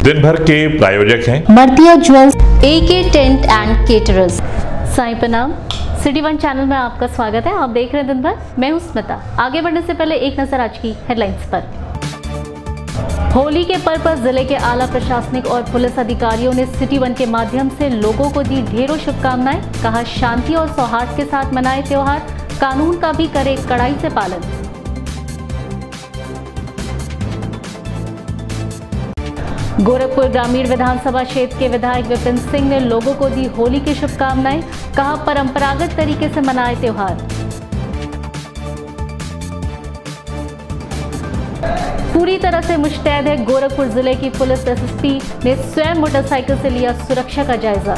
दिन भर के प्रायोजक हैं Martiya jewels, AK tent and caterers. Sai Pranam, city one channel में आपका स्वागत है। आप देख रहे हैं दिन भर, मैं हूं स्मिता। आगे बढ़ने से पहले एक नजर आज की हेडलाइंस पर। होली के पर्व पर जिले के आला प्रशासनिक और पुलिस अधिकारियों ने सिटी वन के माध्यम से लोगों को दी ढेरों शुभकामनाएं। कहा, शांति और सौहार्द के साथ मनाए त्योहार, कानून का भी करे कड़ाई से पालन। गोरखपुर ग्रामीण विधानसभा क्षेत्र के विधायक विपिन सिंह ने लोगों को दी होली की शुभकामनाएं। कहा, परंपरागत तरीके से मनाए त्योहार। पूरी तरह से मुस्तैद है गोरखपुर जिले की पुलिस। SSP ने स्वयं मोटरसाइकिल से लिया सुरक्षा का जायजा।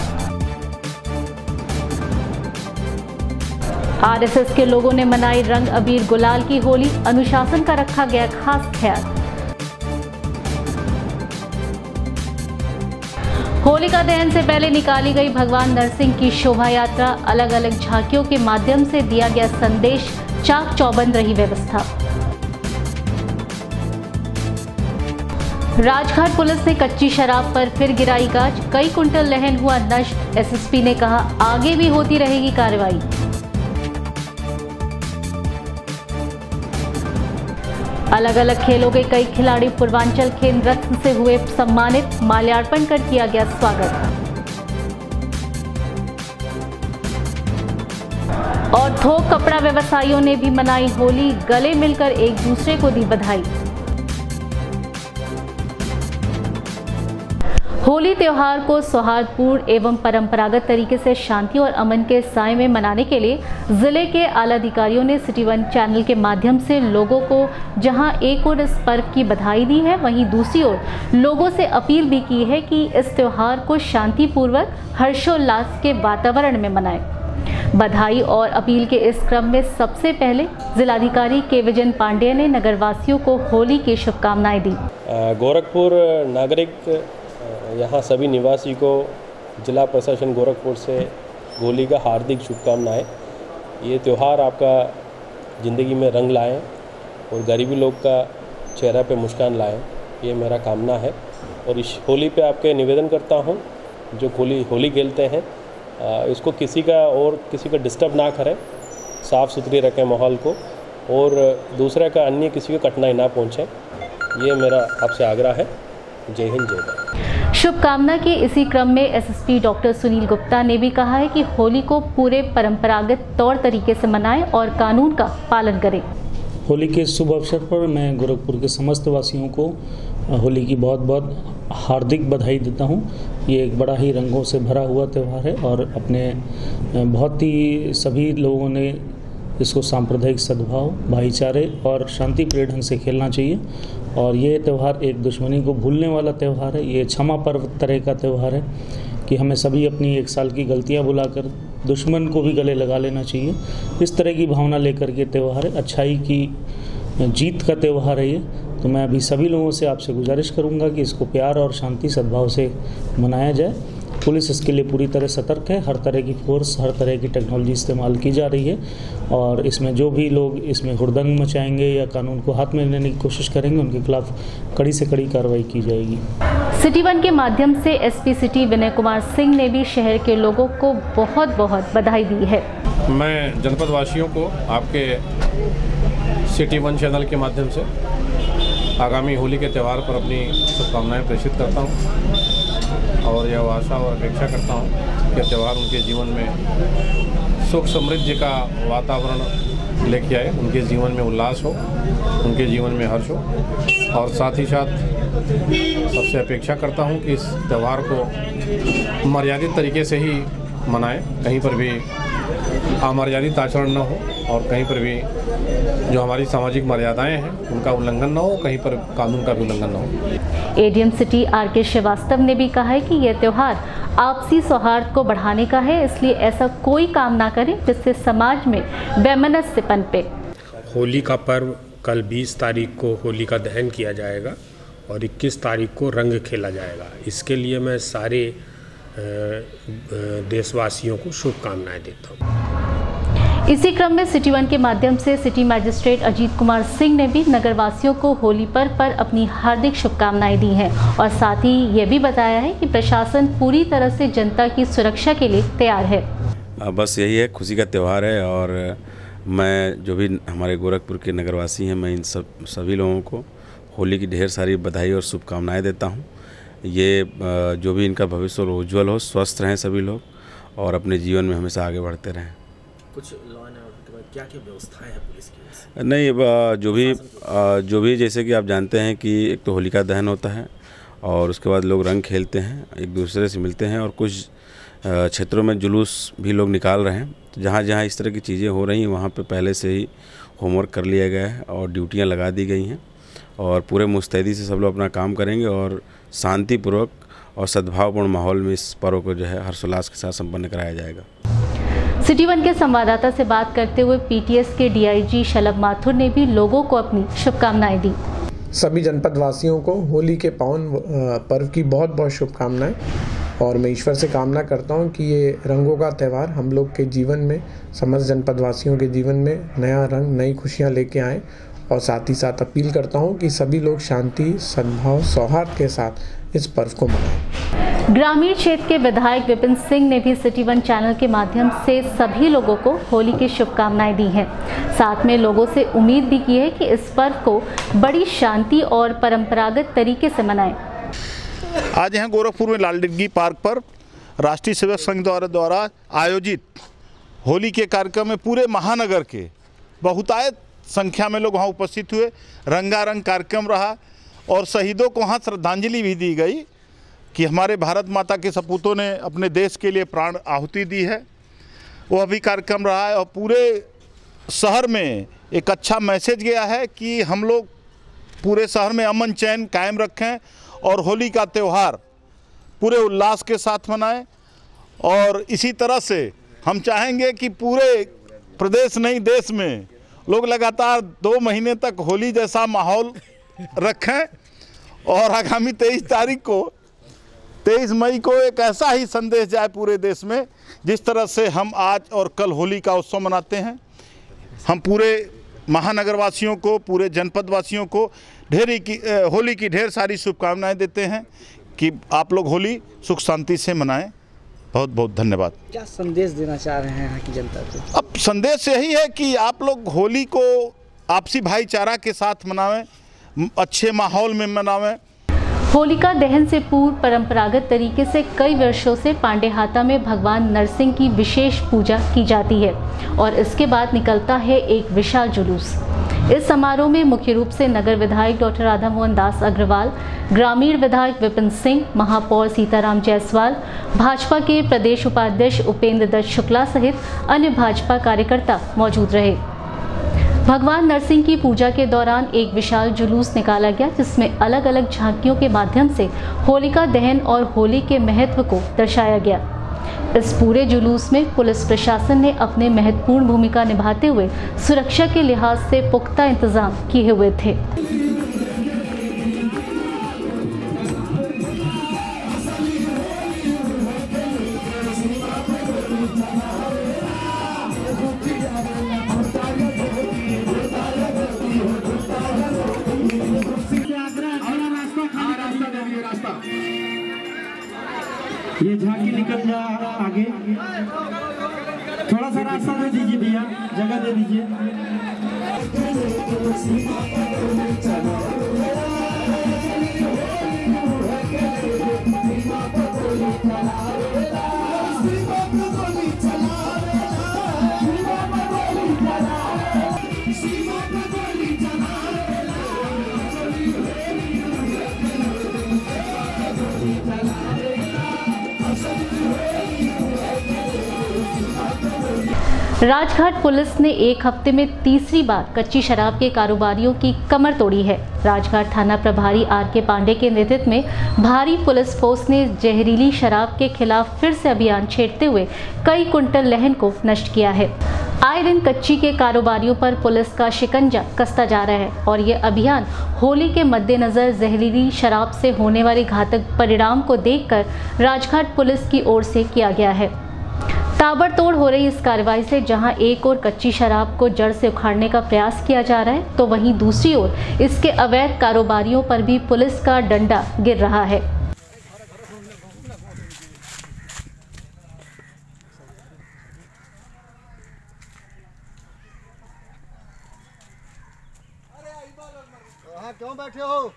RSS के लोगों ने मनाई रंग अबीर गुलाल की होली। अनुशासन का रखा गया खास ख्याल। होलिका दहन से पहले निकाली गई भगवान नरसिंह की शोभा यात्रा। अलग अलग झांकियों के माध्यम से दिया गया संदेश। चाक चौबंद रही व्यवस्था। राजघाट पुलिस ने कच्ची शराब पर फिर गिराई गाज। कई कुंटल लहन हुआ नष्ट। SSP ने कहा, आगे भी होती रहेगी कार्रवाई। अलग अलग खेलों के कई खिलाड़ी पूर्वांचल खेल रत्न से हुए सम्मानित। माल्यार्पण कर किया गया स्वागत। और थोक कपड़ा व्यवसायियों ने भी मनाई होली। गले मिलकर एक दूसरे को दी बधाई। होली त्योहार को सौहार्दपूर्ण एवं परंपरागत तरीके से शांति और अमन के साए में मनाने के लिए जिले के आला अधिकारियों ने सिटी वन चैनल के माध्यम से लोगों को जहां एक ओर इस पर्व की बधाई दी है, वहीं दूसरी ओर लोगों से अपील भी की है कि इस त्योहार को शांतिपूर्वक हर्षोल्लास के वातावरण में मनाएं। बधाई और अपील के इस क्रम में सबसे पहले जिलाधिकारी के विजन पांडेय ने नगरवासियों को होली की शुभकामनाएं दी। गोरखपुर नागरिक यहाँ सभी निवासी को जिला प्रशासन गोरखपुर से होली का हार्दिक शुभकामनाएं। ये त्यौहार आपका ज़िंदगी में रंग लाएं और गरीबी लोग का चेहरा पे मुस्कान लाएं, ये मेरा कामना है। और इस होली पे आपके निवेदन करता हूँ, जो होली खेलते हैं इसको किसी का डिस्टर्ब ना करें, साफ़ सुथरी रखें माहौल को, और दूसरे का अन्य किसी को कठिनाई ना पहुँचे, ये मेरा आपसे आग्रह है। जय हिंद, जय भारत। शुभकामना के इसी क्रम में SSP डॉक्टर सुनील गुप्ता ने भी कहा है कि होली को पूरे परंपरागत तौर तरीके से मनाएं और कानून का पालन करें। होली के शुभ अवसर पर मैं गोरखपुर के समस्त वासियों को होली की बहुत बहुत हार्दिक बधाई देता हूं। ये एक बड़ा ही रंगों से भरा हुआ त्यौहार है और अपने बहुत ही सभी लोगों ने इसको सांप्रदायिक सद्भाव, भाईचारे और शांतिप्रिय ढंग से खेलना चाहिए। और ये त्यौहार एक दुश्मनी को भूलने वाला त्यौहार है। ये क्षमा पर्व तरह का त्यौहार है कि हमें सभी अपनी एक साल की गलतियां भुलाकर दुश्मन को भी गले लगा लेना चाहिए। इस तरह की भावना लेकर के त्यौहार है, अच्छाई की जीत का त्यौहार है ये। तो मैं अभी सभी लोगों से आपसे गुजारिश करूंगा कि इसको प्यार और शांति सद्भाव से मनाया जाए। पुलिस इसके लिए पूरी तरह सतर्क है। हर तरह की फोर्स, हर तरह की टेक्नोलॉजी इस्तेमाल की जा रही है और इसमें जो भी लोग इसमें हुड़दंग मचाएंगे या कानून को हाथ में लेने की कोशिश करेंगे, उनके खिलाफ कड़ी से कड़ी कार्रवाई की जाएगी। सिटी वन के माध्यम से SP सिटी विनय कुमार सिंह ने भी शहर के लोगों को बहुत बहुत बधाई दी है। मैं जनपद वासियों को आपके सिटी वन चैनल के माध्यम से आगामी होली के त्यौहार पर अपनी शुभकामनाएं प्रेषित करता हूं और यह आशा और अपेक्षा करता हूं कि त्यौहार उनके जीवन में सुख समृद्धि का वातावरण लेके आए, उनके जीवन में उल्लास हो, उनके जीवन में हर्ष हो। और साथ ही साथ सबसे अपेक्षा करता हूं कि इस त्यौहार को मर्यादित तरीके से ही मनाएं, कहीं पर भी अमर्यादित आचरण न हो और कहीं पर भी जो हमारी सामाजिक मर्यादाएं हैं उनका उल्लंघन न हो, कहीं पर कानून का भी उल्लंघन न हो। ADM सिटी RK श्रीवास्तव ने भी कहा है कि यह त्यौहार आपसी सौहार्द को बढ़ाने का है, इसलिए ऐसा कोई काम ना करें जिससे समाज में वैमनस्य पनपे। होली का पर्व कल 20 तारीख को होलिका दहन किया जाएगा और 21 तारीख को रंग खेला जाएगा। इसके लिए मैं सारे देशवासियों को शुभकामनाएं देता हूँ। इसी क्रम में सिटी 1 के माध्यम से सिटी मैजिस्ट्रेट अजीत कुमार सिंह ने भी नगरवासियों को होली पर्व पर अपनी हार्दिक शुभकामनाएं दी हैं और साथ ही ये भी बताया है कि प्रशासन पूरी तरह से जनता की सुरक्षा के लिए तैयार है। बस यही है, खुशी का त्यौहार है और मैं जो भी हमारे गोरखपुर के नगरवासी हैं, मैं इन सभी लोगों को होली की ढेर सारी बधाई और शुभकामनाएं देता हूं। ये जो भी इनका भविष्य उज्जवल हो, स्वस्थ रहें सभी लोग और अपने जीवन में हमेशा आगे बढ़ते रहें। कुछ लॉ एंड ऑर्डर के बाद क्या व्यवस्थाएं हैं पुलिस की? नहीं, जो भी जैसे कि आप जानते हैं कि एक तो होलिका दहन होता है और उसके बाद लोग रंग खेलते हैं, एक दूसरे से मिलते हैं और कुछ क्षेत्रों में जुलूस भी लोग निकाल रहे हैं। तो जहाँ जहाँ इस तरह की चीज़ें हो रही हैं वहाँ पे पहले से ही होमवर्क कर लिया गया है और ड्यूटियाँ लगा दी गई हैं और पूरे मुस्तैदी से सब लोग अपना काम करेंगे और शांतिपूर्वक और सद्भावपूर्ण माहौल में इस पर्व को जो है हर्षोल्लास के साथ संपन्न कराया जाएगा। सिटी 1 के संवाददाता से बात करते हुए पीटीएस के डीआईजी शलभ माथुर ने भी लोगों को अपनी शुभकामनाएं दी। सभी जनपद वासियों को होली के पावन पर्व की बहुत बहुत शुभकामनाएं और मैं ईश्वर से कामना करता हूं कि ये रंगों का त्यौहार हम लोग के जीवन में, समस्त जनपद वासियों के जीवन में नया रंग, नई खुशियां लेके आएँ और साथ ही साथ अपील करता हूं कि सभी लोग शांति, सद्भाव, सौहार्द के साथ इस पर्व को मनाएं। ग्रामीण क्षेत्र के विधायक विपिन सिंह ने भी सिटी 1 चैनल के माध्यम से सभी लोगों को होली की शुभकामनाएं दी हैं। साथ में लोगों से उम्मीद भी की है कि इस पर्व को बड़ी शांति और परंपरागत तरीके से मनाएं। आज यहाँ गोरखपुर में लाल डिग्गी पार्क पर राष्ट्रीय सेवक संघ द्वारा आयोजित होली के कार्यक्रम में पूरे महानगर के बहुतायत संख्या में लोग वहाँ उपस्थित हुए। रंगारंग कार्यक्रम रहा और शहीदों को वहाँ श्रद्धांजलि भी दी गई कि हमारे भारत माता के सपूतों ने अपने देश के लिए प्राण आहुति दी है। वह भी कार्यक्रम रहा है और पूरे शहर में एक अच्छा मैसेज गया है कि हम लोग पूरे शहर में अमन चैन कायम रखें और होली का त्यौहार पूरे उल्लास के साथ मनाएं। और इसी तरह से हम चाहेंगे कि पूरे प्रदेश नहीं देश में लोग लगातार 2 महीने तक होली जैसा माहौल रखें और आगामी 23 मई को एक ऐसा ही संदेश जाए पूरे देश में जिस तरह से हम आज और कल होली का उत्सव मनाते हैं। हम पूरे महानगरवासियों को, पूरे जनपद वासियों को होली की ढेर सारी शुभकामनाएं देते हैं कि आप लोग होली सुख शांति से मनाएं। बहुत बहुत धन्यवाद। क्या संदेश देना चाह रहे हैं यहाँ की जनता को? अब संदेश यही है कि आप लोग होली को आपसी भाईचारा के साथ मनावें, अच्छे माहौल में मनावें। होलिका दहन से पूर्व परंपरागत तरीके से कई वर्षों से पांडेहाता में भगवान नरसिंह की विशेष पूजा की जाती है और इसके बाद निकलता है एक विशाल जुलूस। इस समारोह में मुख्य रूप से नगर विधायक डॉक्टर राधा मोहन दास अग्रवाल, ग्रामीण विधायक विपिन सिंह, महापौर सीताराम जायसवाल, भाजपा के प्रदेश उपाध्यक्ष उपेंद्र दत्त शुक्ला सहित अन्य भाजपा कार्यकर्ता मौजूद रहे। भगवान नरसिंह की पूजा के दौरान एक विशाल जुलूस निकाला गया जिसमें अलग अलग झांकियों के माध्यम से होलिका दहन और होली के महत्व को दर्शाया गया। इस पूरे जुलूस में पुलिस प्रशासन ने अपने महत्वपूर्ण भूमिका निभाते हुए सुरक्षा के लिहाज से पुख्ता इंतजाम किए हुए थे। ये झांकी निकल जा आगे, थोड़ा सा रास्ता दे दीजिए भैया, जगह दे दीजिए। राजघाट पुलिस ने एक हफ्ते में तीसरी बार कच्ची शराब के कारोबारियों की कमर तोड़ी है। राजघाट थाना प्रभारी आर.के. पांडे के नेतृत्व में भारी पुलिस फोर्स ने जहरीली शराब के खिलाफ फिर से अभियान छेड़ते हुए कई कुंटल लहन को नष्ट किया है। आए दिन कच्ची के कारोबारियों पर पुलिस का शिकंजा कसता जा रहा है और ये अभियान होली के मद्देनजर जहरीली शराब से होने वाले घातक परिणाम को देखकर राजघाट पुलिस की ओर से किया गया है। ताबड़तोड़ हो रही इस कार्रवाई से जहां एक ओर कच्ची शराब को जड़ से उखाड़ने का प्रयास किया जा रहा है, तो वहीं दूसरी ओर इसके अवैध कारोबारियों पर भी पुलिस का डंडा गिर रहा है। क्यों बैठे हो?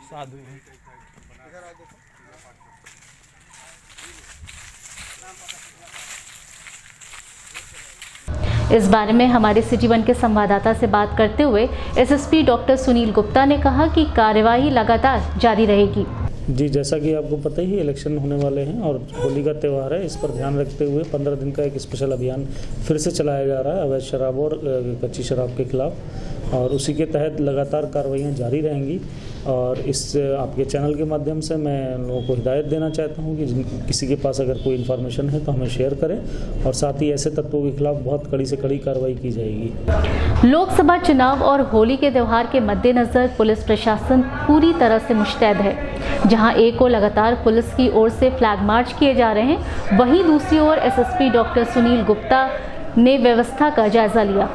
साधु इस बारे में हमारे सिटी 1 के संवाददाता से बात करते हुए एसएसपी डॉक्टर सुनील गुप्ता ने कहा कि कार्यवाही लगातार जारी रहेगी। जी, जैसा कि आपको पता ही इलेक्शन होने वाले हैं और होली का त्यौहार है, इस पर ध्यान रखते हुए 15 दिन का एक स्पेशल अभियान फिर से चलाया जा रहा है अवैध शराब और कच्ची शराब के खिलाफ, और उसी के तहत लगातार कार्रवाइयाँ जारी रहेंगी। और इस आपके चैनल के माध्यम से मैं लोगों को हिदायत देना चाहता हूँ कि किसी के पास अगर कोई इन्फॉर्मेशन है तो हमें शेयर करें, और साथ ही ऐसे तत्वों के खिलाफ बहुत कड़ी से कड़ी कार्रवाई की जाएगी। लोकसभा चुनाव और होली के त्यौहार के मद्देनजर पुलिस प्रशासन पूरी तरह से मुस्तैद है। जहां एक ओर लगातार पुलिस की ओर से फ्लैग मार्च किए जा रहे हैं, वहीं दूसरी ओर एसएसपी डॉक्टर सुनील गुप्ता ने व्यवस्था का जायजा लिया।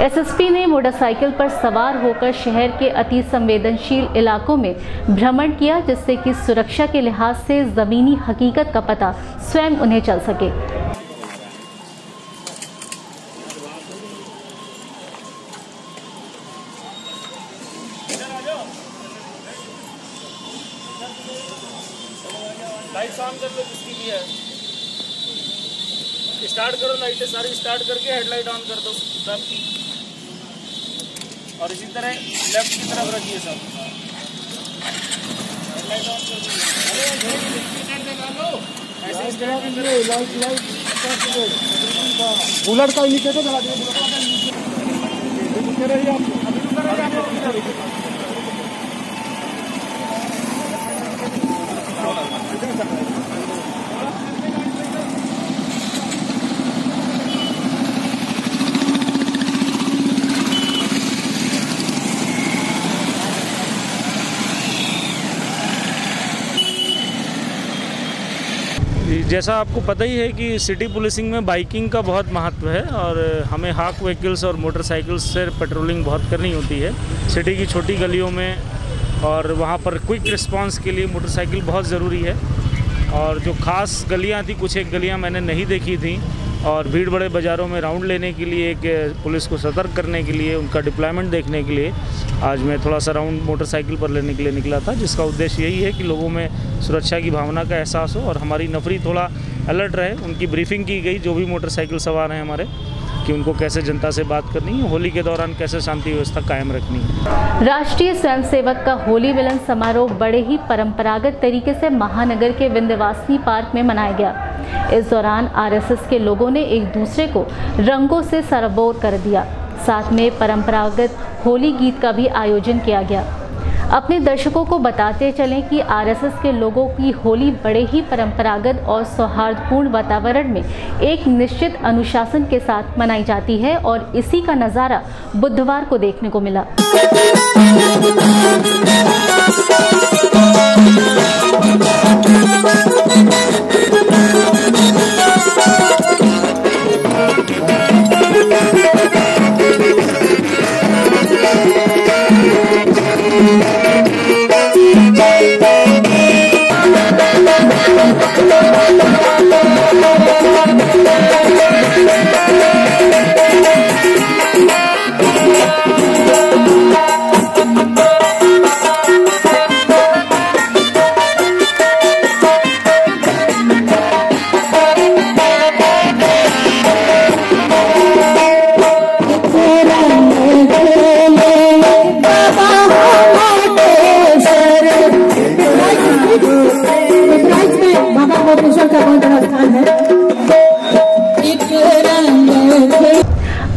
एसएसपी ने मोटरसाइकिल पर सवार होकर शहर के अति संवेदनशील इलाकों में भ्रमण किया, जिससे कि सुरक्षा के लिहाज से जमीनी हकीकत का पता स्वयं उन्हें चल सके। लाइट ऑन कर लो, किसकी भी है। स्टार्ट करो, लाइटें सारी स्टार्ट करके हेडलाइट ऑन कर दो सबकी, और इसी तरह लेफ्ट की तरफ रखिए सब। हेडलाइट ऑन कर दो। बुलेट का नीचे तो चला दिया। जैसा आपको पता ही है कि सिटी पुलिसिंग में बाइकिंग का बहुत महत्व है, और हमें हाक व्हीकल्स और मोटरसाइकिल्स से पेट्रोलिंग बहुत करनी होती है सिटी की छोटी गलियों में, और वहाँ पर क्विक रिस्पांस के लिए मोटरसाइकिल बहुत ज़रूरी है। और जो ख़ास गलियाँ थी, कुछ एक गलियाँ मैंने नहीं देखी थी, और भीड़ बड़े बाज़ारों में राउंड लेने के लिए, एक पुलिस को सतर्क करने के लिए, उनका डिप्लॉयमेंट देखने के लिए आज मैं थोड़ा सा राउंड मोटरसाइकिल पर लेने के लिए निकला था, जिसका उद्देश्य यही है कि लोगों में सुरक्षा की भावना का एहसास हो और हमारी नफरी थोड़ा अलर्ट रहे। उनकी ब्रीफिंग की गई जो भी मोटरसाइकिल सवार हैं हमारे, कि उनको कैसे जनता से बात करनी है, होली के दौरान कैसे शांति व्यवस्था कायम रखनी है। राष्ट्रीय स्वयंसेवक का होली मिलन समारोह बड़े ही परंपरागत तरीके से महानगर के विंध्यवासिनी पार्क में मनाया गया। इस दौरान आरएसएस के लोगों ने एक दूसरे को रंगों से सराबोर कर दिया। साथ में परंपरागत होली गीत का भी आयोजन किया गया। अपने दर्शकों को बताते चलें कि आरएसएस के लोगों की होली बड़े ही परंपरागत और सौहार्दपूर्ण वातावरण में एक निश्चित अनुशासन के साथ मनाई जाती है, और इसी का नज़ारा बुधवार को देखने को मिला।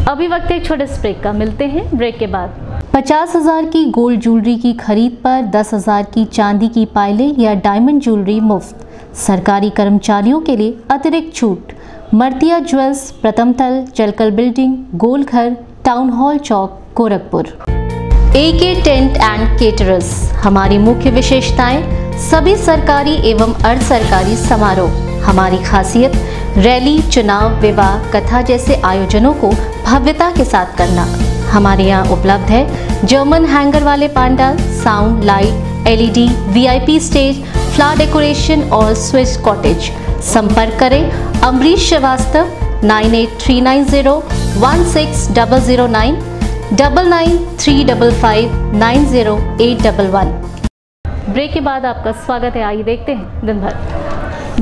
अभी वक्त एक छोटे ब्रेक का, मिलते हैं ब्रेक के बाद। 50,000 की गोल्ड ज्वेलरी की खरीद पर 10,000 की चांदी की पायलें या डायमंड ज्वेलरी मुफ्त। सरकारी कर्मचारियों के लिए अतिरिक्त छूट। मर्तिया ज्वेल्स, प्रथम तल, जलकल बिल्डिंग, गोलघर, टाउन हॉल चौक, Gorakhpur. AK tent and caterers. हमारी मुख्य विशेषताएं सभी सरकारी एवं अर्ध सरकारी समारोह। हमारी खासियत रैली, चुनाव, विवाह, कथा जैसे आयोजनों को भव्यता के साथ करना। हमारे यहाँ उपलब्ध है जर्मन हैंगर वाले pandal, sound, light, LED, VIP stage, flower decoration और स्विस कॉटेज। संपर्क करें अमरीश श्रीवास्तव 9839016009 9935590811। ब्रेक के बाद आपका स्वागत है। आइए देखते हैं दिन भर।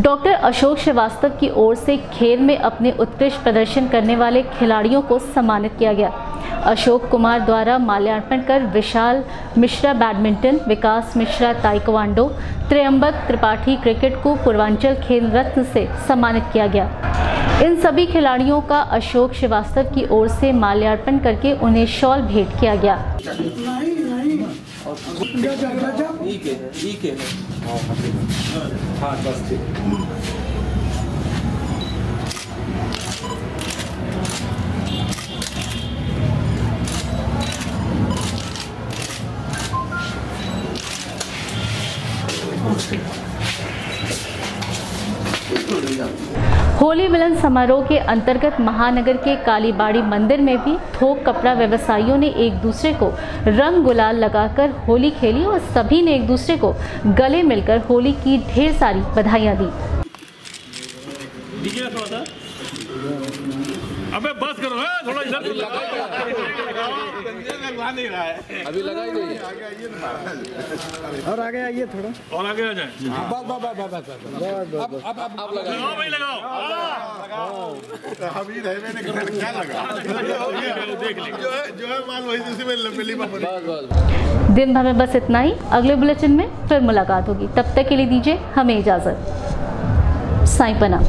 डॉक्टर अशोक श्रीवास्तव की ओर से खेल में अपने उत्कृष्ट प्रदर्शन करने वाले खिलाड़ियों को सम्मानित किया गया। अशोक कुमार द्वारा माल्यार्पण कर विशाल मिश्रा बैडमिंटन, विकास मिश्रा ताइक्वांडो, त्र्यंबक त्रिपाठी क्रिकेट को पूर्वांचल खेल रत्न से सम्मानित किया गया। इन सभी खिलाड़ियों का अशोक श्रीवास्तव की ओर से माल्यार्पण करके उन्हें शॉल भेंट किया गया। ठीक है। हाँ, बस ठीक। होली मिलन समारोह के अंतर्गत महानगर के कालीबाड़ी मंदिर में भी थोक कपड़ा व्यवसायियों ने एक दूसरे को रंग गुलाल लगाकर होली खेली और सभी ने एक दूसरे को गले मिलकर होली की ढेर सारी बधाइयां दी। अबे बस करो, थोड़ा इधर अभी लगा ही नहीं और आगे आइए, थोड़ा और आगे आ जाए। अब लगाओ भाई, लगाओ। क्या लगा देख लीजिए, जो है माल वही दूसरी में मिली। दिन भर में बस इतना ही। अगले बुलेटिन में फिर मुलाकात होगी। तब तक के लिए दीजिए हमें इजाजत। साईं प्रणाम।